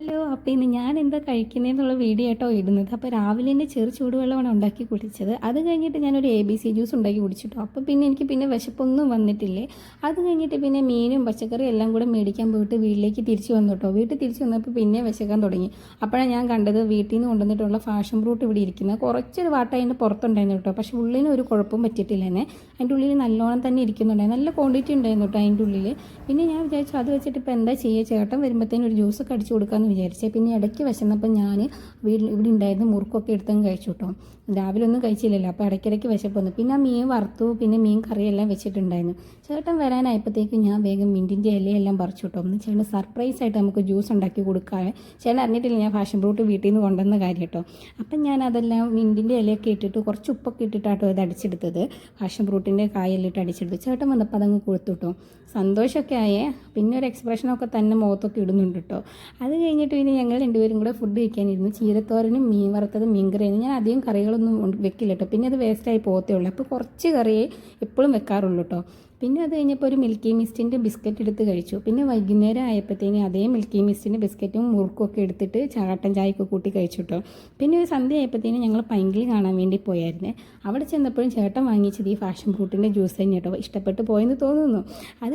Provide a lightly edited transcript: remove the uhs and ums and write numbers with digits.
Hello, അപ്പോൾ ഇന്ന് ഞാൻ എന്താ കഴിക്കുന്നതെന്നുള്ള വീഡിയോ ആയിട്ടോ ഇടുന്നത്. അപ്പോൾ രാവിലെ തന്നെ ചെറു ചൂടുവെള്ളമാണ് ഉണ്ടാക്കി കുടിച്ചത്. അത് കഴിഞ്ഞിട്ട് ഞാനൊരു ABC ജ്യൂസ് ഉണ്ടാക്കി കുടിച്ചിട്ടോ. അപ്പോൾ പിന്നെ എനിക്ക് വിശപ്പൊന്നും വന്നിട്ടില്ലേ. അത് കഴിഞ്ഞിട്ട് പിന്നെ മീനും പച്ചക്കറിയും എല്ലാം കൂടെ മേടിക്കാൻ പോയിട്ട് വീട്ടിലേക്ക് തിരിച്ചു വന്നു കേട്ടോ. വീട്ടിൽ തിരിച്ചു വന്നപ്പോൾ പിന്നെ വിശക്കാൻ തുടങ്ങി. അപ്പോഴാണ് ഞാൻ കണ്ടത് വീട്ടിൽ നിന്ന് കൊണ്ടുവന്നിട്ടുള്ള ഫാഷൻ ഫ്രൂട്ട് ഇവിടെ ഇരിക്കുന്നത്. കുറച്ചൊരു വാട്ട അതിൻ്റെ പുറത്തുണ്ടായിരുന്നു കേട്ടോ. പക്ഷേ ഉള്ളിന് ഒരു കുഴപ്പം പറ്റിയിട്ടില്ല തന്നെ. അതിൻ്റെ ഉള്ളിൽ നല്ലോണം തന്നെ ഇരിക്കുന്നുണ്ടായിരുന്നു. നല്ല ക്വാണ്ടിറ്റി ഉണ്ടായിരുന്നു കേട്ടോ അതിൻ്റെ ഉള്ളിൽ. പിന്നെ ഞാൻ വിചാരിച്ചു അത് വെച്ചിട്ട് ഇപ്പോൾ എന്താ ചെയ്യുക, ചേട്ടൻ വരുമ്പോഴത്തേനും ഒരു ജ്യൂസൊക്കെ അടിച്ചു കൊടുക്കാമെന്ന് വിചാരിച്ചേ. പിന്നെ ഇടയ്ക്ക് വിശന്നപ്പോൾ ഞാൻ ഇവിടെ ഉണ്ടായിരുന്ന മുറുക്കൊക്കെ എടുത്തങ്ങ് കഴിച്ചു കേട്ടോ. രാവിലെ ഒന്നും കഴിച്ചില്ലല്ലോ, അപ്പോൾ ഇടയ്ക്കിടയ്ക്ക് വിശപ്പ് വന്നു. പിന്നെ മീൻ വറുത്തു, പിന്നെ മീൻ കറിയെല്ലാം വെച്ചിട്ടുണ്ടായിരുന്നു. ചേട്ടൻ വരാനായപ്പോഴത്തേക്കും ഞാൻ വേഗം മിൻറ്റിൻ്റെ ഇലയെല്ലാം പറിച്ചു കേട്ടോ. ഒന്ന് ചേട്ടൻ സർപ്രൈസ് ആയിട്ട് നമുക്ക് ജ്യൂസ് ഉണ്ടാക്കി കൊടുക്കാൻ. ചേട്ടൻ അറിഞ്ഞിട്ടില്ല ഞാൻ ഫാഷൻ ഫ്രൂട്ട് വീട്ടിൽ നിന്ന് കൊണ്ടുവന്ന കാര്യം കേട്ടോ. അപ്പം ഞാൻ അതെല്ലാം മിൻറ്റിൻ്റെ ഇലയൊക്കെ ഇട്ടിട്ട് കുറച്ച് ഉപ്പൊക്കെ ഇട്ടിട്ടാട്ടോ ഇത് അടിച്ചെടുത്തത്. ഫാഷൻ ഫ്രൂട്ടിൻ്റെ കായെല്ലാം ഇട്ട് അടിച്ചെടുത്തു. ചേട്ടൻ വന്നപ്പോൾ അതങ്ങ് കൊടുത്തു കേട്ടോ. സന്തോഷമൊക്കെ ആയേ. പിന്നെ ഒരു എക്സ്പ്രഷനൊക്കെ തന്നെ മുഖത്തൊക്കെ ഇടുന്നുണ്ട് കേട്ടോ. അത് കഴിഞ്ഞിട്ട് പിന്നെ ഞങ്ങൾ രണ്ടുപേരും കൂടെ ഫുഡ് കഴിക്കാനിരുന്നു. ചീരത്തോരനും മീൻ വറുത്തതും മീൻ കറിയും. ഞാൻ അധികം കറികളൊന്നും വെക്കില്ല കേട്ടോ, പിന്നെ അത് വേസ്റ്റായി പോകത്തേ ഉള്ളൂ. അപ്പോൾ കുറച്ച് കറിയേ എപ്പോഴും വെക്കാറുള്ളൂ കേട്ടോ. പിന്നെ അത് കഴിഞ്ഞപ്പോൾ ഒരു മിൽക്കി മിസ്റ്റിൻ്റെ ബിസ്ക്കറ്റ് എടുത്ത് കഴിച്ചു. പിന്നെ വൈകുന്നേരം ആയപ്പോഴത്തേനും അതേ മിൽക്കി മിസ്റ്റിൻ്റെ ബിസ്ക്കറ്റും മുറുക്കൊക്കെ എടുത്തിട്ട് ചാട്ടൻ ചായയൊക്കെ കൂട്ടി കഴിച്ചു കേട്ടോ. പിന്നെ ഒരു സന്ധ്യ ആയപ്പോഴത്തേനും ഞങ്ങൾ പൈങ്കിളി കാണാൻ വേണ്ടി പോയായിരുന്നു. അവിടെ ചെന്നപ്പോഴും ചേട്ടൻ വാങ്ങിച്ചത് ഈ ഫാഷൻ ഫ്രൂട്ടിൻ്റെ ജ്യൂസ് തന്നെ കേട്ടോ. ഇഷ്ടപ്പെട്ട് പോയെന്ന് തോന്നുന്നു. അത്